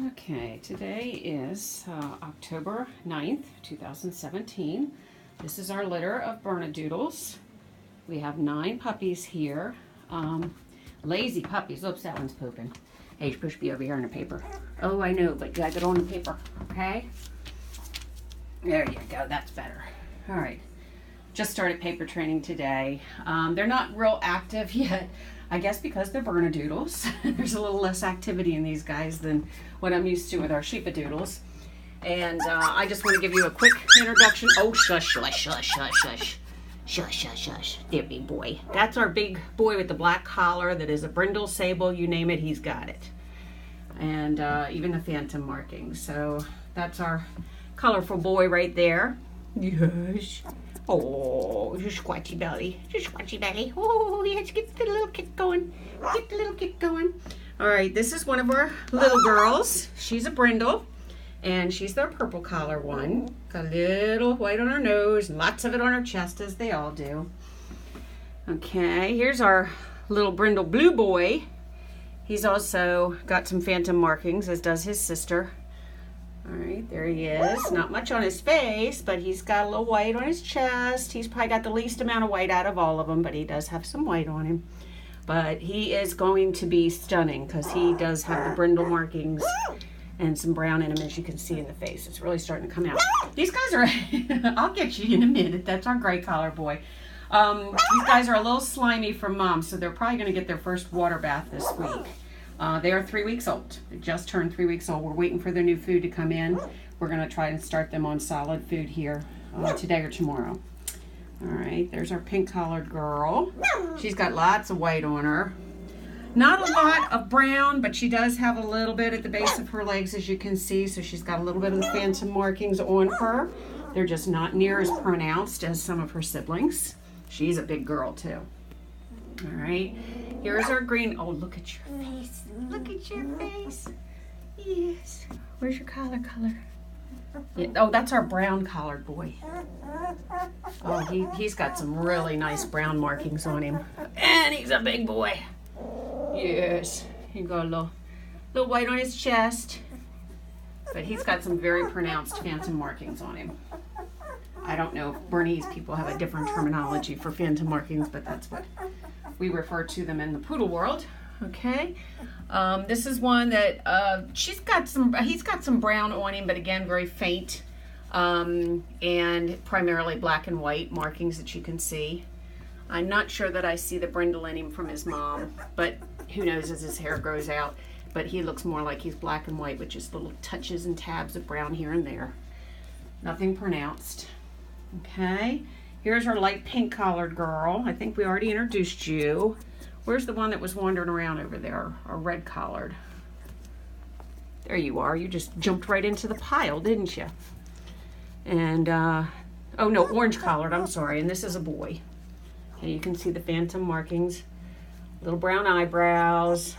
Okay, today is October 9th, 2017. This is our litter of Bernedoodles. We have 9 puppies here. Lazy puppies. Oops, that one's pooping. Hey, you're supposed to be over here on the paper. Oh, I know, but you gotta get on the paper, okay? There you go, that's better. All right, just started paper training today. They're not real active yet. I guess because they're Bernedoodles. There's a little less activity in these guys than what I'm used to with our Sheepadoodles. And I just want to give you a quick introduction. Oh, shush, shush, shush, shush, shush. Shush, shush, shush. There, big boy. That's our big boy with the black collar that is a brindle, sable, you name it, he's got it. And even the phantom markings. So that's our colorful boy right there. Yes. Oh, just squatchy belly. Just squatchy belly. Oh, yes, get the little kick going. Get the little kick going. All right, this is one of our little girls. She's a brindle, and she's the purple collar one. Got a little white on her nose, lots of it on her chest, as they all do. Okay, here's our little brindle blue boy. He's also got some phantom markings, as does his sister. All right, there he is. Not much on his face, but he's got a little white on his chest. He's probably got the least amount of white out of all of them, but he does have some white on him. But he is going to be stunning because he does have the brindle markings and some brown in him, as you can see in the face. It's really starting to come out. These guys are, I'll get you in a minute. That's our gray collar boy. These guys are a little slimy from mom, so they're probably going to get their first water bath this week. They are 3 weeks old. They just turned 3 weeks old. We're waiting for their new food to come in. We're going to try and start them on solid food here today or tomorrow. All right, there's our pink collared girl. She's got lots of white on her. Not a lot of brown, but she does have a little bit at the base of her legs, as you can see. So she's got a little bit of the phantom markings on her. They're just not near as pronounced as some of her siblings. She's a big girl too. All right, here's our green. Oh, look at your face. Look at your face. Yes. Where's your collar color? Yeah. Oh, that's our brown collared boy. Oh, he's got some really nice brown markings on him. And he's a big boy. Yes. He got a little white on his chest. But he's got some very pronounced phantom markings on him. I don't know if Bernese people have a different terminology for phantom markings, but that's what we refer to them in the poodle world. Okay, this is one that he's got some brown on him, but again very faint, and primarily black and white markings that you can see. I'm not sure that I see the brindle in him from his mom, but who knows as his hair grows out. But he looks more like he's black and white with just little touches and tabs of brown here and there. Nothing pronounced. Okay, here's our light pink collared girl. I think we already introduced you. Where's the one that was wandering around over there? Our red collared. There you are. You just jumped right into the pile, didn't you? And, oh no, orange collared, I'm sorry. And this is a boy. Okay, you can see the phantom markings. Little brown eyebrows.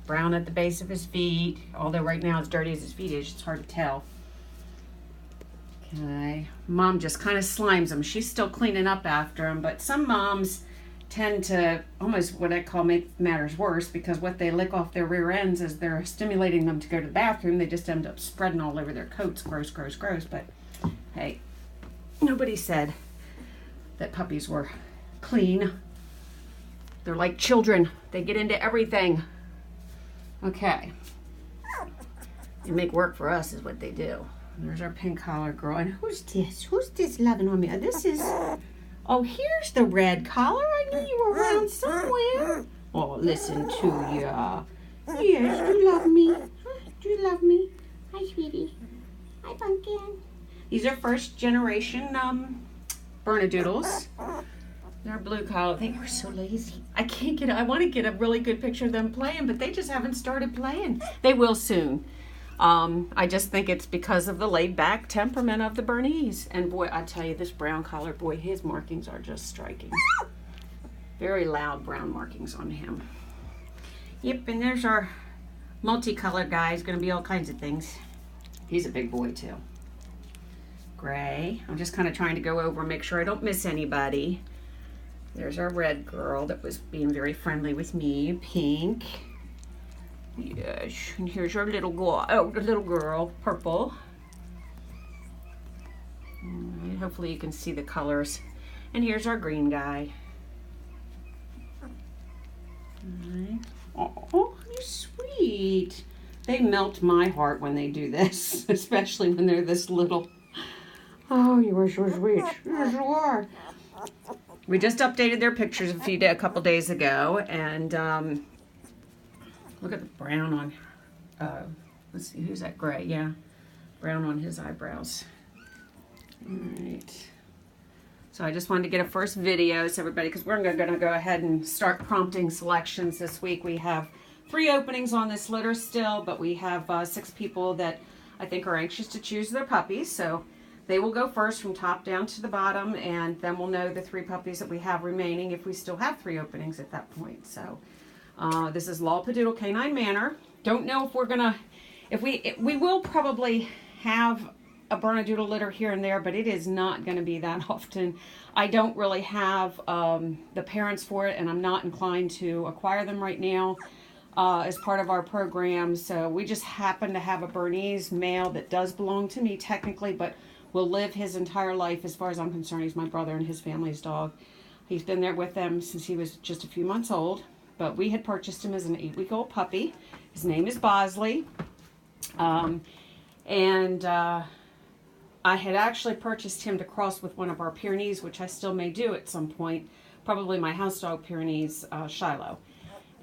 Brown at the base of his feet. Although right now as dirty as his feet is, it's hard to tell. Okay, mom just kind of slimes them. She's still cleaning up after them, but some moms tend to almost what I call make matters worse, because what they lick off their rear ends as they're stimulating them to go to the bathroom, they just end up spreading all over their coats. Gross, gross, gross. But hey, nobody said that puppies were clean. They're like children. They get into everything. Okay. They make work for us is what they do. There's our pink collar girl. And who's this? Who's this loving on me? This is... Oh, here's the red collar. I knew you were around somewhere. Oh, listen to ya. Yes, do you love me? Do you love me? Hi, sweetie. Hi, pumpkin. These are first generation Bernedoodles. They're blue collar. They were so lazy. I want to get a really good picture of them playing, but they just haven't started playing. They will soon. I just think it's because of the laid-back temperament of the Bernese. And boy, I tell you, this brown collared boy, his markings are just striking. Very loud brown markings on him. Yep, and there's our multicolored guy. He's going to be all kinds of things. He's a big boy, too. Gray. I'm just kind of trying to go over and make sure I don't miss anybody. There's our red girl that was being very friendly with me. Pink. Yes, and here's our little girl. Oh, the little girl, purple. Right, hopefully you can see the colors. And here's our green guy. Right. Oh, you're sweet. They melt my heart when they do this, especially when they're this little. Oh, you are so sweet. Yes, you are. We just updated their pictures a couple days ago, and look at the brown on. Let's see, who's that gray? Yeah, brown on his eyebrows. All right. So I just wanted to get a first video so everybody, because we're going to go ahead and start prompting selections this week. We have 3 openings on this litter still, but we have 6 people that I think are anxious to choose their puppies. So they will go first from top down to the bottom, and then we'll know the 3 puppies that we have remaining if we still have 3 openings at that point. So this is Labradoodle Canine Manor. Don't know if we're going to, we will probably have a Bernedoodle litter here and there, but it is not going to be that often. I don't really have the parents for it, and I'm not inclined to acquire them right now as part of our program. So we just happen to have a Bernese male that does belong to me technically, but will live his entire life as far as I'm concerned. He's my brother and his family's dog. He's been there with them since he was just a few months old, but we had purchased him as an 8-week-old puppy. His name is Bosley. I had actually purchased him to cross with one of our Pyrenees, which I still may do at some point, probably my house dog Pyrenees, Shiloh.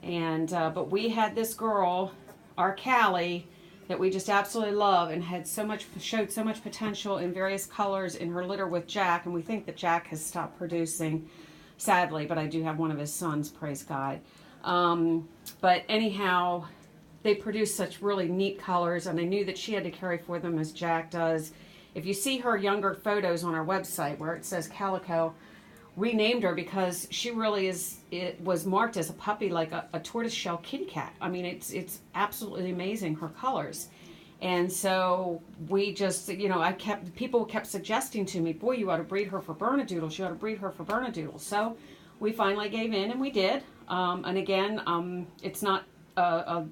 But we had this girl, our Callie, that we just absolutely love and showed so much potential in various colors in her litter with Jack, and we think that Jack has stopped producing, sadly, but I do have one of his sons, praise God. But anyhow, they produce such really neat colors, and I knew that she had to carry for them as Jack does. If you see her younger photos on our website where it says Calico, we named her because she really was marked as a puppy like a tortoiseshell kitty cat. I mean, it's absolutely amazing, her colors. And so we just, people kept suggesting to me, boy, you ought to breed her for Bernedoodles. You ought to breed her for Bernedoodles. So we finally gave in, and we did. And again, it's not a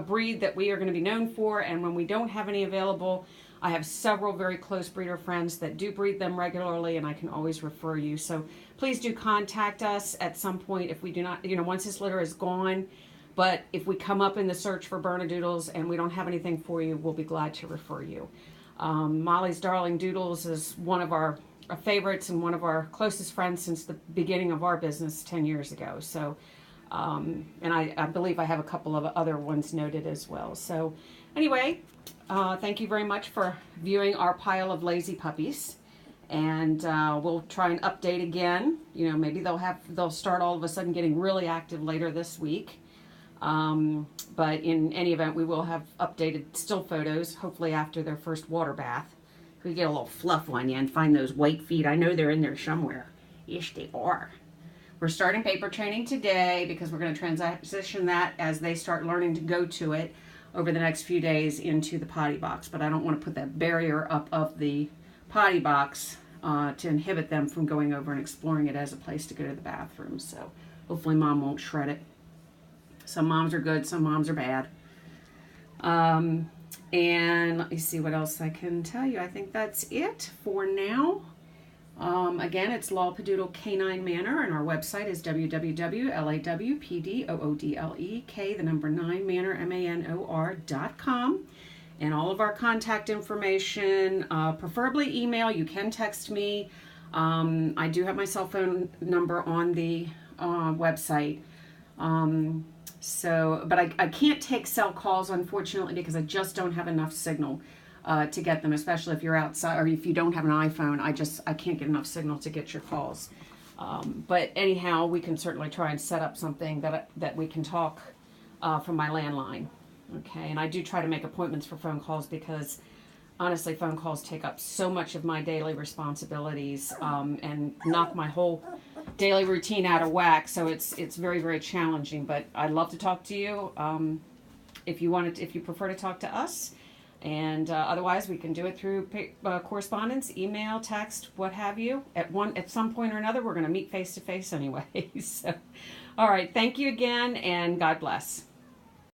breed that we are going to be known for, and when we don't have any available, I have several very close breeder friends that do breed them regularly, and I can always refer you. So please do contact us at some point if we do not, once this litter is gone. But if we come up in the search for Bernedoodles and we don't have anything for you, we'll be glad to refer you. Molly's Darling Doodles is one of our favorites and one of our closest friends since the beginning of our business 10 years ago. So, and I believe I have a couple of other ones noted as well. So anyway, thank you very much for viewing our pile of lazy puppies, and we'll try and update again. Maybe they'll start all of a sudden getting really active later this week. But in any event, we will have updated still photos, hopefully after their first water bath. We get a little fluff on you and find those white feet. I know they're in there somewhere. Yes, they are. We're starting paper training today because we're going to transition that as they start learning to go to it over the next few days into the potty box. But I don't want to put that barrier up of the potty box to inhibit them from going over and exploring it as a place to go to the bathroom. So hopefully Mom won't shred it. Some moms are good, some moms are bad. And let me see what else I can tell you. I think that's it for now. Again, it's Labradoodle Canine Manor, and our website is www.lawpdoodle9manor.com. And all of our contact information, preferably email. You can text me. I do have my cell phone number on the website. But I can't take cell calls, unfortunately, because I just don't have enough signal to get them, especially if you're outside or if you don't have an iPhone. I can't get enough signal to get your calls. But anyhow, we can certainly try and set up something that we can talk from my landline. Okay, and I do try to make appointments for phone calls because honestly, phone calls take up so much of my daily responsibilities and knock my whole daily routine out of whack. So it's very, very challenging. But I'd love to talk to you if you prefer to talk to us. And otherwise, we can do it through correspondence, email, text, what have you. At some point or another, we're going to meet face to face anyway. So, all right. Thank you again, and God bless.